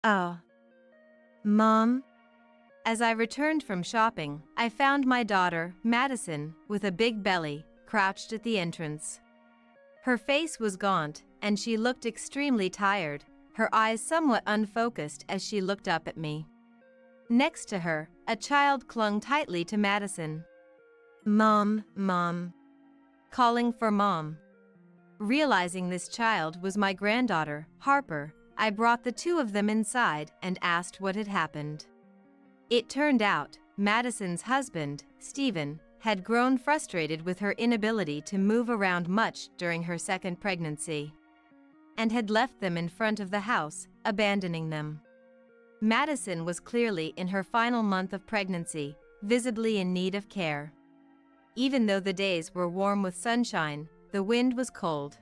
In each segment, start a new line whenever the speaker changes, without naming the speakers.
Oh, Mom? As I returned from shopping, I found my daughter, Madison, with a big belly, crouched at the entrance. Her face was gaunt, and she looked extremely tired, her eyes somewhat unfocused as she looked up at me. Next to her, a child clung tightly to Madison. Mom, Mom. Calling for Mom. Realizing this child was my granddaughter, Harper, I brought the two of them inside and asked what had happened. It turned out, Madison's husband, Stephen, had grown frustrated with her inability to move around much during her second pregnancy, and had left them in front of the house, abandoning them. Madison was clearly in her final month of pregnancy, visibly in need of care. Even though the days were warm with sunshine, the wind was cold.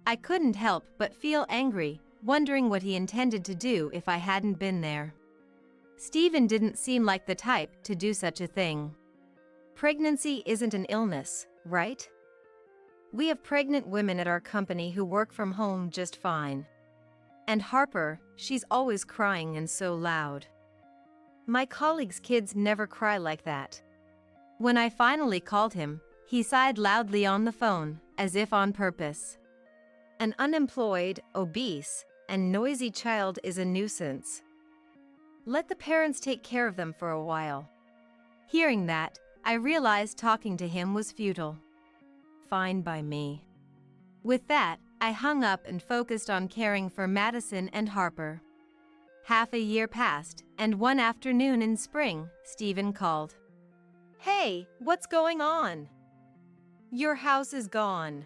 I couldn't help but feel angry, wondering what he intended to do if I hadn't been there. Stephen didn't seem like the type to do such a thing. Pregnancy isn't an illness, right? We have pregnant women at our company who work from home just fine. And Harper, she's always crying and so loud. My colleagues' kids never cry like that. When I finally called him, he sighed loudly on the phone, as if on purpose. An unemployed, obese, and noisy child is a nuisance. Let the parents take care of them for a while. Hearing that, I realized talking to him was futile. Fine by me. With that, I hung up and focused on caring for Madison and Harper. Half a year passed, and one afternoon in spring, Stephen called. Hey, what's going on? Your house is gone.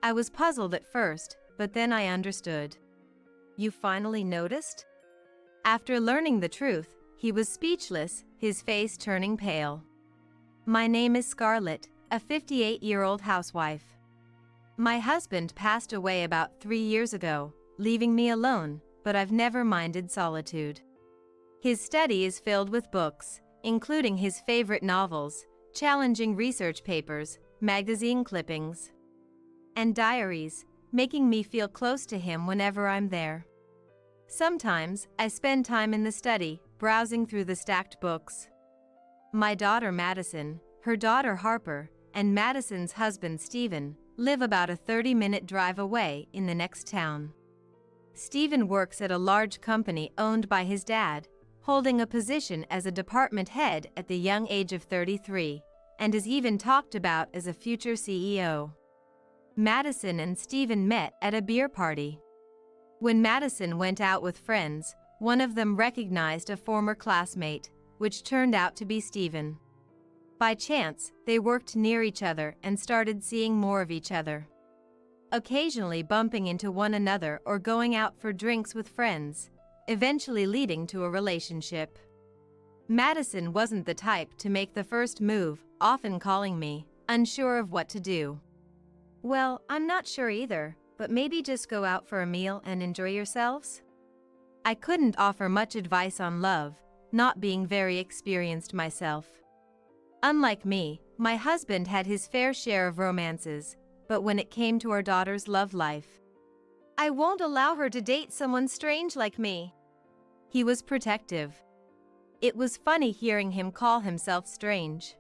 I was puzzled at first, but then I understood. You finally noticed? After learning the truth, he was speechless, his face turning pale. My name is Scarlett, a 58-year-old housewife. My husband passed away about 3 years ago, leaving me alone, but I've never minded solitude. His study is filled with books, including his favorite novels, challenging research papers, magazine clippings, and diaries, making me feel close to him whenever I'm there. Sometimes, I spend time in the study, browsing through the stacked books. My daughter Madison, her daughter Harper, and Madison's husband Stephen live about a 30-minute drive away in the next town. Stephen works at a large company owned by his dad, holding a position as a department head at the young age of 33, and is even talked about as a future CEO. Madison and Stephen met at a beer party. When Madison went out with friends, one of them recognized a former classmate, which turned out to be Stephen. By chance, they worked near each other and started seeing more of each other, occasionally bumping into one another or going out for drinks with friends, eventually leading to a relationship. Madison wasn't the type to make the first move, often calling me, unsure of what to do. Well, I'm not sure either, but maybe just go out for a meal and enjoy yourselves? I couldn't offer much advice on love, not being very experienced myself. Unlike me, my husband had his fair share of romances, but when it came to our daughter's love life, I won't allow her to date someone strange like me. He was protective. It was funny hearing him call himself strange.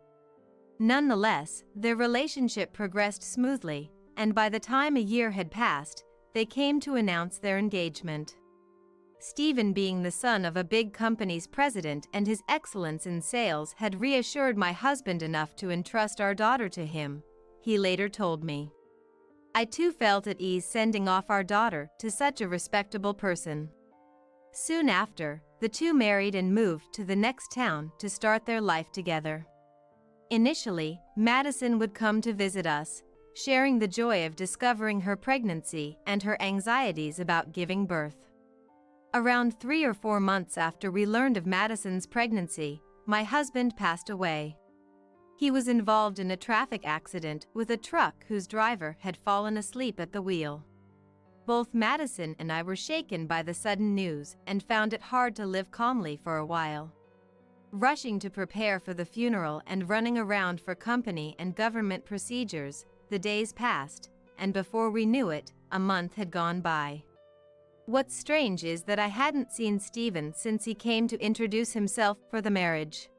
Nonetheless, their relationship progressed smoothly, and by the time a year had passed, they came to announce their engagement. Stephen, being the son of a big company's president and his excellence in sales, had reassured my husband enough to entrust our daughter to him, he later told me. I too felt at ease sending off our daughter to such a respectable person. Soon after, the two married and moved to the next town to start their life together. Initially, Madison would come to visit us, sharing the joy of discovering her pregnancy and her anxieties about giving birth. Around 3 or 4 months after we learned of Madison's pregnancy, my husband passed away. He was involved in a traffic accident with a truck whose driver had fallen asleep at the wheel. Both Madison and I were shaken by the sudden news and found it hard to live calmly for a while. Rushing to prepare for the funeral and running around for company and government procedures, the days passed, and before we knew it, a month had gone by. What's strange is that I hadn't seen Stephen since he came to introduce himself for the marriage.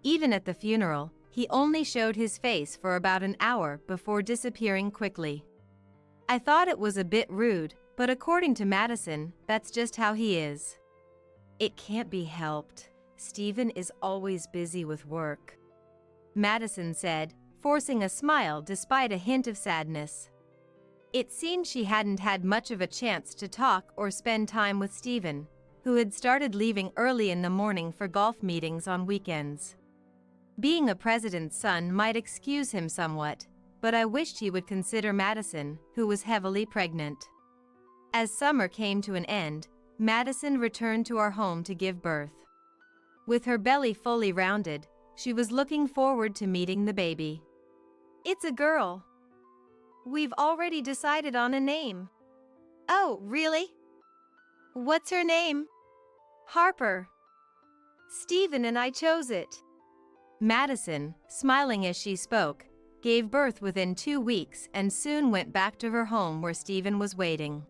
Even at the funeral, he only showed his face for about an hour before disappearing quickly. I thought it was a bit rude, but according to Madison, that's just how he is. It can't be helped. Stephen is always busy with work, Madison said, forcing a smile despite a hint of sadness. It seemed she hadn't had much of a chance to talk or spend time with Stephen, who had started leaving early in the morning for golf meetings on weekends. Being a president's son might excuse him somewhat, but I wished he would consider Madison, who was heavily pregnant. As summer came to an end, Madison returned to our home to give birth. With her belly fully rounded, she was looking forward to meeting the baby. It's a girl. We've already decided on a name. Oh, really? What's her name? Harper. Stephen and I chose it. Madison, smiling as she spoke, gave birth within 2 weeks and soon went back to her home where Stephen was waiting.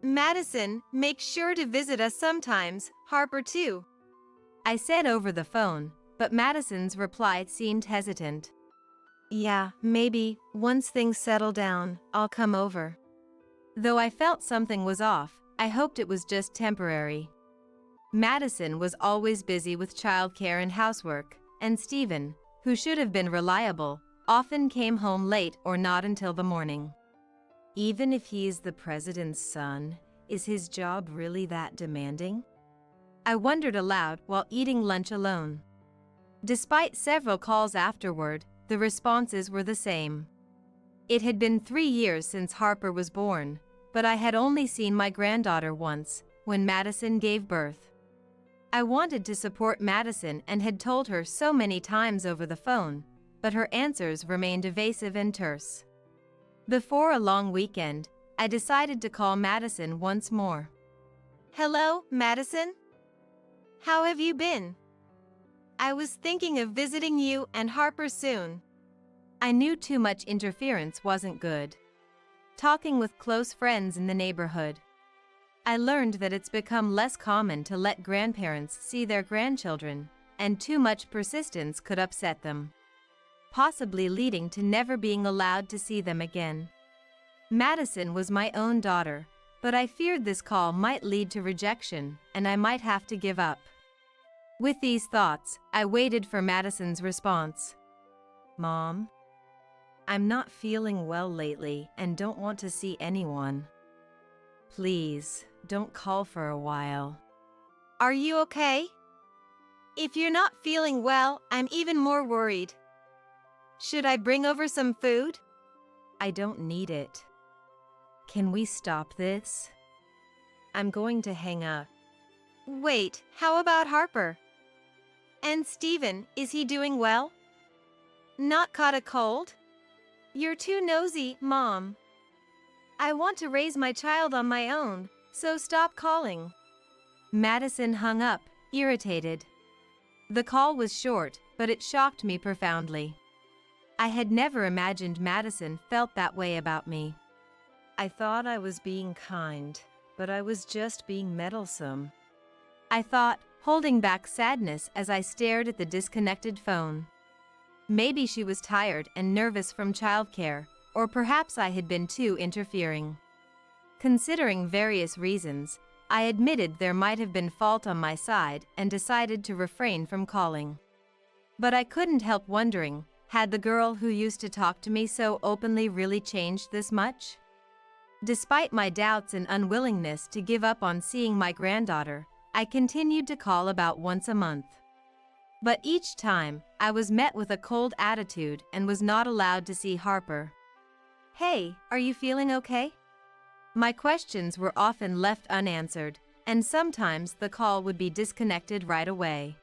Madison, make sure to visit us sometimes, Harper too, I said over the phone, but Madison's reply seemed hesitant. Yeah, maybe, once things settle down, I'll come over. Though I felt something was off, I hoped it was just temporary. Madison was always busy with childcare and housework, and Stephen, who should have been reliable, often came home late or not until the morning. Even if he is the president's son, is his job really that demanding? I wondered aloud while eating lunch alone. Despite several calls afterward, the responses were the same. It had been 3 years since Harper was born, but I had only seen my granddaughter once, when Madison gave birth. I wanted to support Madison and had told her so many times over the phone, but her answers remained evasive and terse. Before a long weekend, I decided to call Madison once more. Hello, Madison? How have you been? I was thinking of visiting you and Harper soon. I knew too much interference wasn't good. Talking with close friends in the neighborhood, I learned that it's become less common to let grandparents see their grandchildren, and too much persistence could upset them, possibly leading to never being allowed to see them again. Madison was my own daughter, but I feared this call might lead to rejection, and I might have to give up. With these thoughts, I waited for Madison's response. Mom, I'm not feeling well lately and don't want to see anyone. Please, don't call for a while. Are you okay? If you're not feeling well, I'm even more worried. Should I bring over some food? I don't need it. Can we stop this? I'm going to hang up. Wait, how about Harper? And Stephen, is he doing well? Not caught a cold? You're too nosy, Mom. I want to raise my child on my own, so stop calling. Madison hung up, irritated. The call was short, but it shocked me profoundly. I had never imagined Madison felt that way about me. I thought I was being kind, but I was just being meddlesome, I thought, holding back sadness as I stared at the disconnected phone. Maybe she was tired and nervous from childcare, or perhaps I had been too interfering. Considering various reasons, I admitted there might have been fault on my side and decided to refrain from calling. But I couldn't help wondering, had the girl who used to talk to me so openly really changed this much? Despite my doubts and unwillingness to give up on seeing my granddaughter, I continued to call about once a month. But each time, I was met with a cold attitude and was not allowed to see Harper. Hey, are you feeling okay? My questions were often left unanswered, and sometimes the call would be disconnected right away.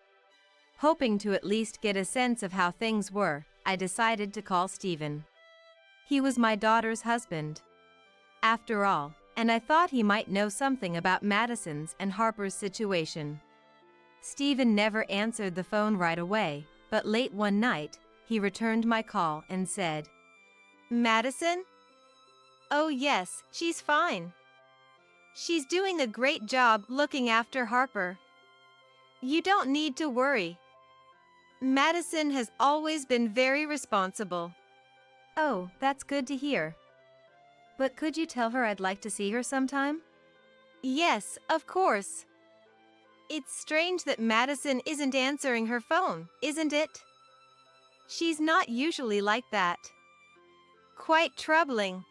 Hoping to at least get a sense of how things were, I decided to call Stephen. He was my daughter's husband, after all, and I thought he might know something about Madison's and Harper's situation. Stephen never answered the phone right away, but late one night, he returned my call and said, "Madison? Oh yes, she's fine. She's doing a great job looking after Harper. You don't need to worry. Madison has always been very responsible. Oh, that's good to hear. But could you tell her I'd like to see her sometime? Yes, of course. It's strange that Madison isn't answering her phone, isn't it? She's not usually like that. Quite troubling.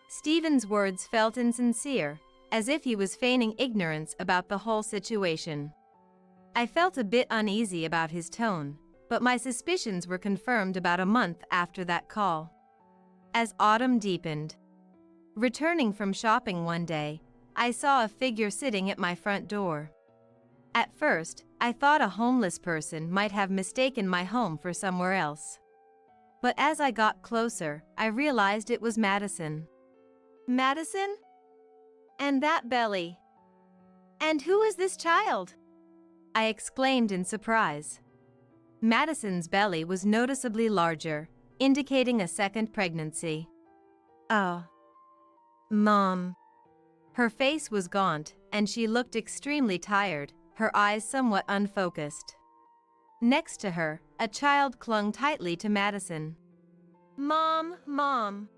Stephen's words felt insincere, as if he was feigning ignorance about the whole situation. I felt a bit uneasy about his tone, but my suspicions were confirmed about a month after that call. As autumn deepened, returning from shopping one day, I saw a figure sitting at my front door. At first, I thought a homeless person might have mistaken my home for somewhere else. But as I got closer, I realized it was Madison. Madison? And that belly. And who is this child? I exclaimed in surprise. Madison's belly was noticeably larger, indicating a second pregnancy. Oh. Mom. Her face was gaunt, and she looked extremely tired, her eyes somewhat unfocused. Next to her, a child clung tightly to Madison. Mom, Mom.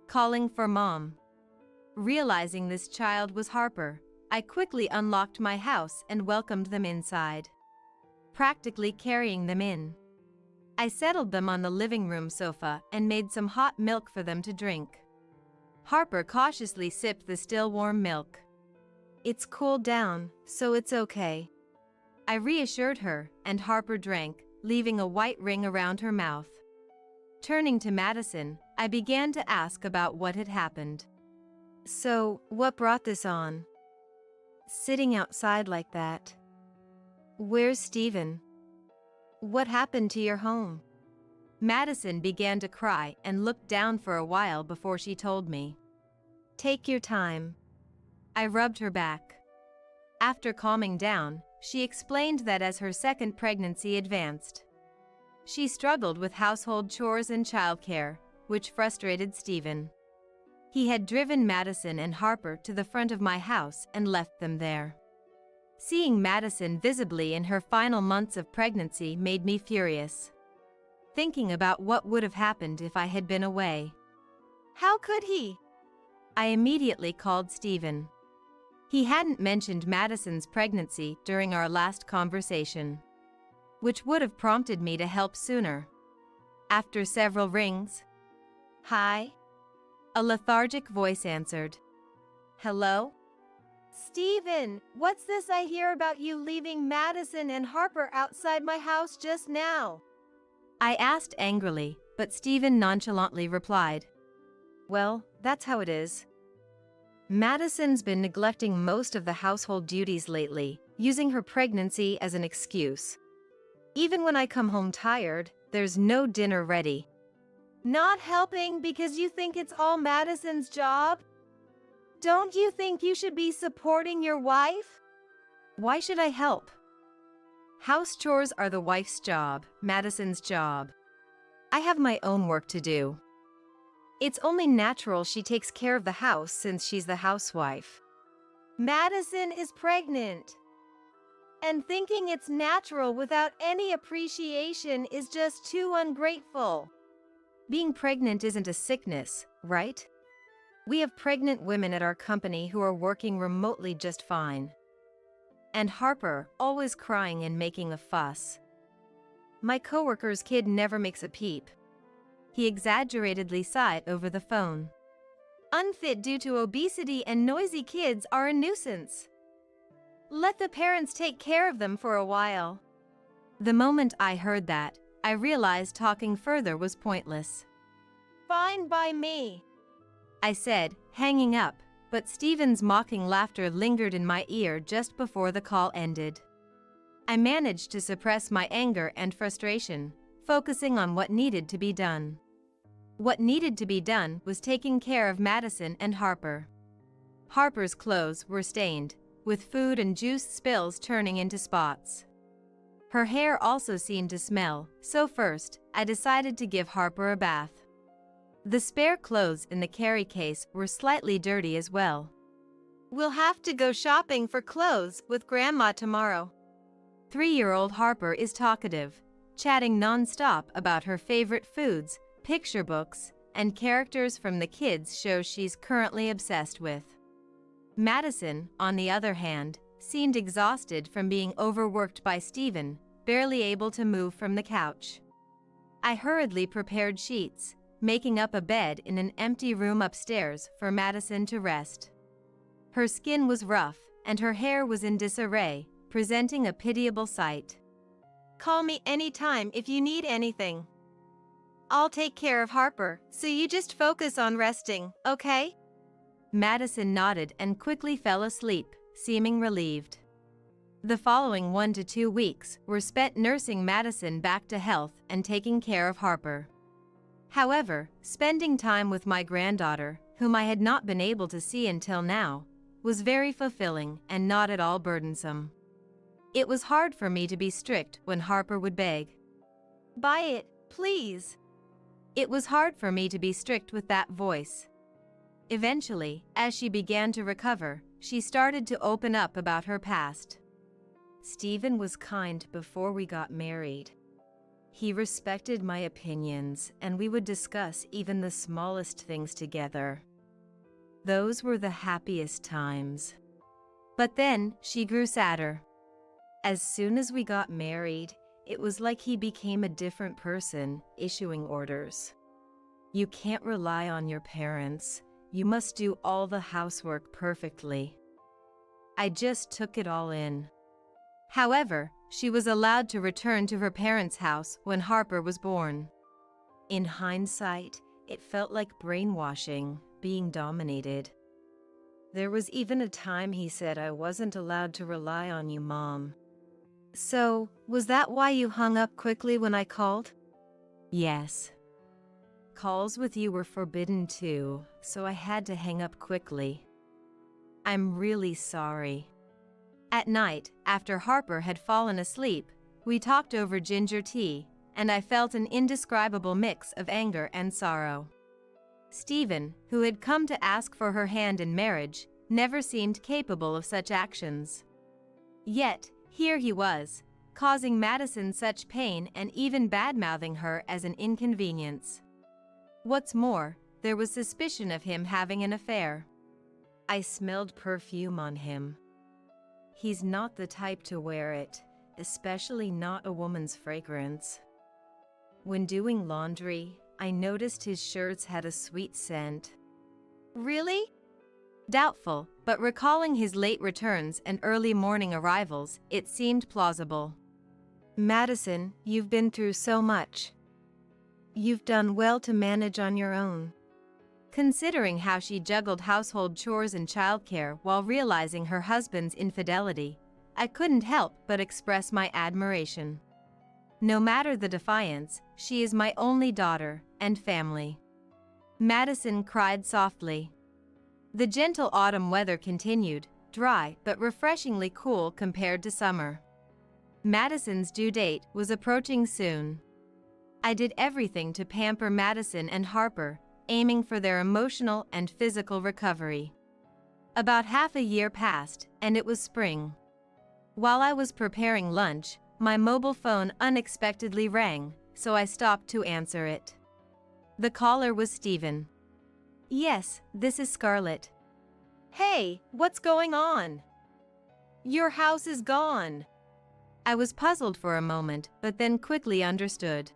Calling for Mom. Realizing this child was Harper, I quickly unlocked my house and welcomed them inside, practically carrying them in. I settled them on the living room sofa and made some hot milk for them to drink. Harper cautiously sipped the still warm milk. It's cooled down, so it's okay. I reassured her, and Harper drank, leaving a white ring around her mouth. Turning to Madison, I began to ask about what had happened. So, what brought this on? Sitting outside like that. Where's Stephen? What happened to your home? Madison began to cry and looked down for a while before she told me. Take your time. I rubbed her back. After calming down, she explained that as her second pregnancy advanced, she struggled with household chores and childcare, which frustrated Stephen. He had driven Madison and Harper to the front of my house and left them there. Seeing Madison visibly in her final months of pregnancy made me furious, thinking about what would have happened if I had been away. How could he? I immediately called Stephen. He hadn't mentioned Madison's pregnancy during our last conversation, which would have prompted me to help sooner. After several rings, "Hi?" a lethargic voice answered. "Hello? Stephen, what's this I hear about you leaving Madison and Harper outside my house just now?" I asked angrily, but Stephen nonchalantly replied, "Well, that's how it is. Madison's been neglecting most of the household duties lately, using her pregnancy as an excuse. Even when I come home tired, there's no dinner ready." Not helping because you think it's all Madison's job? Don't you think you should be supporting your wife? Why should I help? House chores are the wife's job, Madison's job. I have my own work to do. It's only natural she takes care of the house since she's the housewife. Madison is pregnant. And thinking it's natural without any appreciation is just too ungrateful. Being pregnant isn't a sickness, right? We have pregnant women at our company who are working remotely just fine. And Harper, always crying and making a fuss. My coworker's kid never makes a peep. He exaggeratedly sighed over the phone. Unfit due to obesity and noisy kids are a nuisance. Let the parents take care of them for a while. The moment I heard that, I realized talking further was pointless. Fine by me, I said, hanging up, but Stephen's mocking laughter lingered in my ear just before the call ended. I managed to suppress my anger and frustration, focusing on what needed to be done. What needed to be done was taking care of Madison and Harper. Harper's clothes were stained, with food and juice spills turning into spots. Her hair also seemed to smell, so first, I decided to give Harper a bath. The spare clothes in the carry case were slightly dirty as well. We'll have to go shopping for clothes with Grandma tomorrow. 3-year-old Harper is talkative, chatting non-stop about her favorite foods, picture books, and characters from the kids' shows she's currently obsessed with. Madison, on the other hand, seemed exhausted from being overworked by Stephen, barely able to move from the couch. I hurriedly prepared sheets, making up a bed in an empty room upstairs for Madison to rest. Her skin was rough, and her hair was in disarray, presenting a pitiable sight. Call me anytime if you need anything. I'll take care of Harper, so you just focus on resting, okay? Madison nodded and quickly fell asleep, seeming relieved. The following 1 to 2 weeks were spent nursing Madison back to health and taking care of Harper. However, spending time with my granddaughter, whom I had not been able to see until now, was very fulfilling and not at all burdensome. It was hard for me to be strict when Harper would beg. Buy it, please. It was hard for me to be strict with that voice. Eventually, as she began to recover, she started to open up about her past. Stephen was kind before we got married. He respected my opinions, and we would discuss even the smallest things together. Those were the happiest times. But then, she grew sadder. As soon as we got married, it was like he became a different person, issuing orders. You can't rely on your parents. You must do all the housework perfectly. I just took it all in. However, she was allowed to return to her parents' house when Harper was born. In hindsight, it felt like brainwashing, being dominated. There was even a time he said I wasn't allowed to rely on you, Mom. So, was that why you hung up quickly when I called? Yes. Calls with you were forbidden too, so I had to hang up quickly. I'm really sorry. At night, after Harper had fallen asleep, we talked over ginger tea, and I felt an indescribable mix of anger and sorrow. Stephen, who had come to ask for her hand in marriage, never seemed capable of such actions. Yet, here he was, causing Madison such pain and even bad-mouthing her as an inconvenience. What's more, there was suspicion of him having an affair. I smelled perfume on him. He's not the type to wear it, especially not a woman's fragrance. When doing laundry, I noticed his shirts had a sweet scent. Really? Doubtful, but recalling his late returns and early morning arrivals, it seemed plausible. Madison, you've been through so much. You've done well to manage on your own. Considering how she juggled household chores and childcare while realizing her husband's infidelity, I couldn't help but express my admiration. No matter the defiance, she is my only daughter and family. Madison cried softly. The gentle autumn weather continued, dry but refreshingly cool compared to summer. Madison's due date was approaching soon. I did everything to pamper Madison and Harper, aiming for their emotional and physical recovery. About half a year passed, and it was spring. While I was preparing lunch, my mobile phone unexpectedly rang, so I stopped to answer it. The caller was Stephen. Yes, this is Scarlett. Hey, what's going on? Your house is gone. I was puzzled for a moment, but then quickly understood.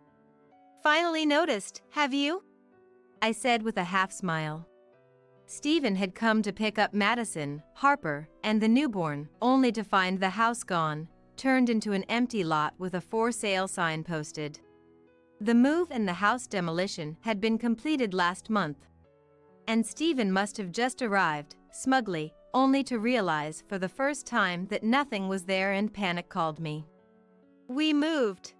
Finally noticed, have you? I said with a half smile. Stephen had come to pick up Madison, Harper, and the newborn, only to find the house gone, turned into an empty lot with a for sale sign posted. The move and the house demolition had been completed last month. And Stephen must have just arrived, smugly, only to realize for the first time that nothing was there and panic called me. We moved.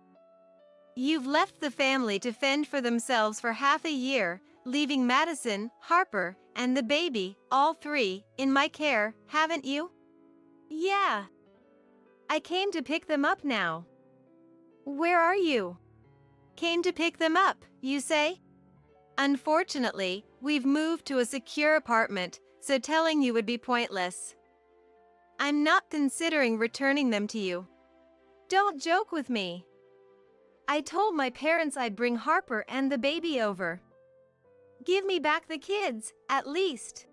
You've left the family to fend for themselves for half a year, leaving Madison, Harper, and the baby, all three, in my care, haven't you? Yeah. I came to pick them up now. Where are you? Came to pick them up, you say? Unfortunately, we've moved to a secure apartment, so telling you would be pointless. I'm not considering returning them to you. Don't joke with me. I told my parents I'd bring Harper and the baby over. Give me back the kids, at least.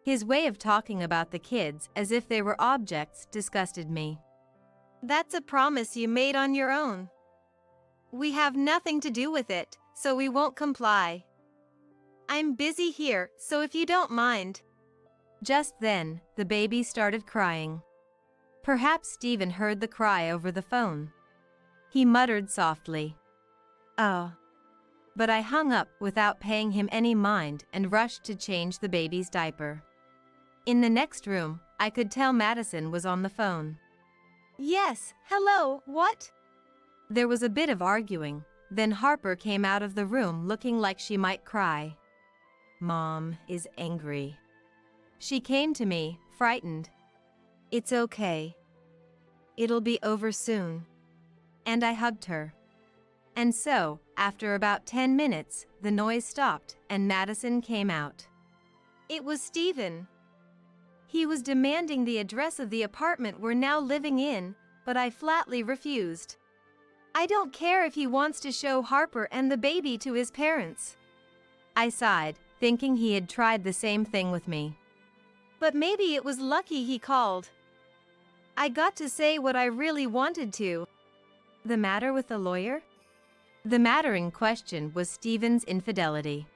His way of talking about the kids as if they were objects disgusted me. That's a promise you made on your own. We have nothing to do with it, so we won't comply. I'm busy here, so if you don't mind. Just then, the baby started crying. Perhaps Stephen heard the cry over the phone. He muttered softly, "Oh." But I hung up without paying him any mind and rushed to change the baby's diaper. In the next room, I could tell Madison was on the phone. "Yes, hello, what?" There was a bit of arguing, then Harper came out of the room looking like she might cry. "Mom is angry." She came to me, frightened. "It's okay. It'll be over soon." And I hugged her. And so, after about 10 minutes, the noise stopped and Madison came out. It was Stephen. He was demanding the address of the apartment we're now living in, but I flatly refused. I don't care if he wants to show Harper and the baby to his parents. I sighed, thinking he had tried the same thing with me. But maybe it was lucky he called. I got to say what I really wanted to. The matter with the lawyer? The matter in question was Stephen's infidelity.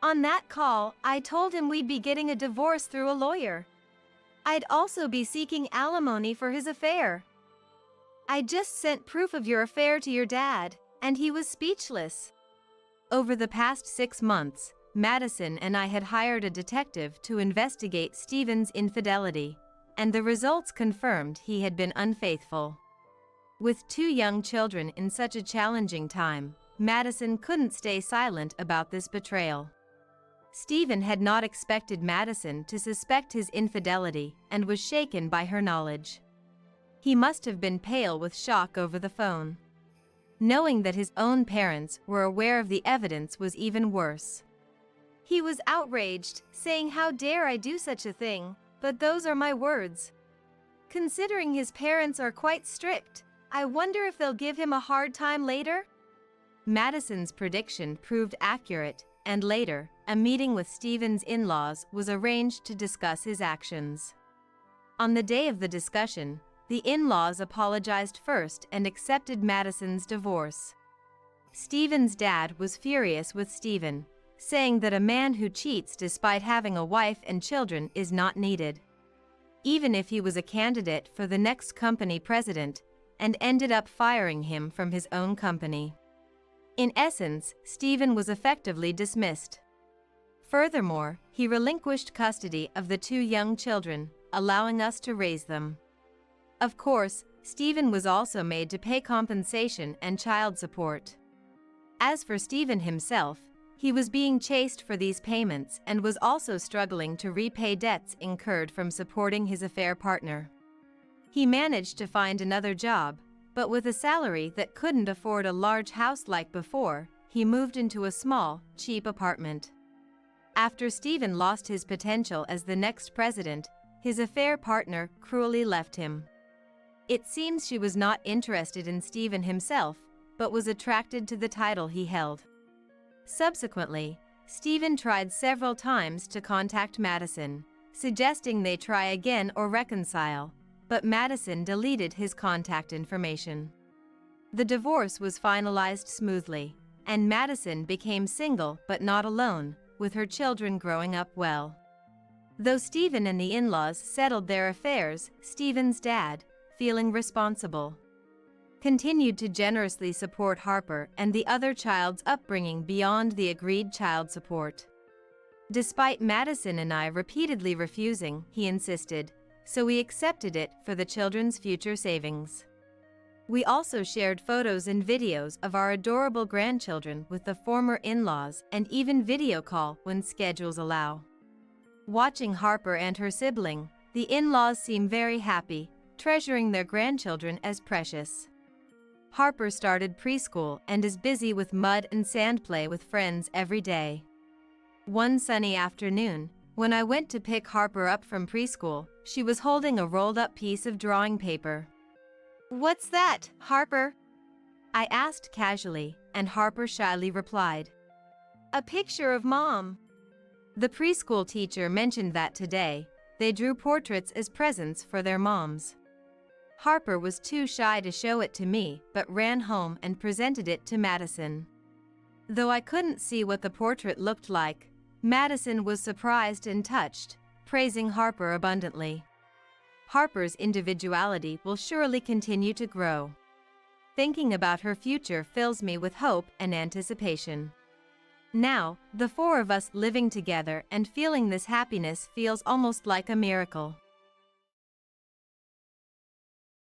On that call, I told him we'd be getting a divorce through a lawyer. I'd also be seeking alimony for his affair. I just sent proof of your affair to your dad, and he was speechless. Over the past 6 months, Madison and I had hired a detective to investigate Stephen's infidelity, and the results confirmed he had been unfaithful. With 2 young children in such a challenging time, Madison couldn't stay silent about this betrayal. Stephen had not expected Madison to suspect his infidelity and was shaken by her knowledge. He must have been pale with shock over the phone. Knowing that his own parents were aware of the evidence was even worse. He was outraged, saying, "How dare I do such a thing, but those are my words." Considering his parents are quite strict, I wonder if they'll give him a hard time later? Madison's prediction proved accurate, and later, a meeting with Stephen's in-laws was arranged to discuss his actions. On the day of the discussion, the in-laws apologized first and accepted Madison's divorce. Stephen's dad was furious with Stephen, saying that a man who cheats despite having a wife and children is not needed. Even if he was a candidate for the next company president, and ended up firing him from his own company. In essence, Stephen was effectively dismissed. Furthermore, he relinquished custody of the 2 young children, allowing us to raise them. Of course, Stephen was also made to pay compensation and child support. As for Stephen himself, he was being chased for these payments and was also struggling to repay debts incurred from supporting his affair partner. He managed to find another job, but with a salary that couldn't afford a large house like before, he moved into a small, cheap apartment. After Stephen lost his potential as the next president, his affair partner cruelly left him. It seems she was not interested in Stephen himself, but was attracted to the title he held. Subsequently, Stephen tried several times to contact Madison, suggesting they try again or reconcile, but Madison deleted his contact information. The divorce was finalized smoothly, and Madison became single but not alone, with her children growing up well. Though Stephen and the in-laws settled their affairs, Stephen's dad, feeling responsible, continued to generously support Harper and the other child's upbringing beyond the agreed child support. Despite Madison and I repeatedly refusing, he insisted, so we accepted it for the children's future savings. We also shared photos and videos of our adorable grandchildren with the former in-laws and even video call when schedules allow. Watching Harper and her sibling, the in-laws seem very happy, treasuring their grandchildren as precious. Harper started preschool and is busy with mud and sand play with friends every day. One sunny afternoon, When I went to pick Harper up from preschool, she was holding a rolled-up piece of drawing paper. "What's that, Harper?" I asked casually, and Harper shyly replied, "A picture of Mom." The preschool teacher mentioned that today, they drew portraits as presents for their moms. Harper was too shy to show it to me, but ran home and presented it to Madison. Though I couldn't see what the portrait looked like, Madison was surprised and touched, praising Harper abundantly. Harper's individuality will surely continue to grow. Thinking about her future fills me with hope and anticipation. Now, the four of us living together and feeling this happiness feels almost like a miracle.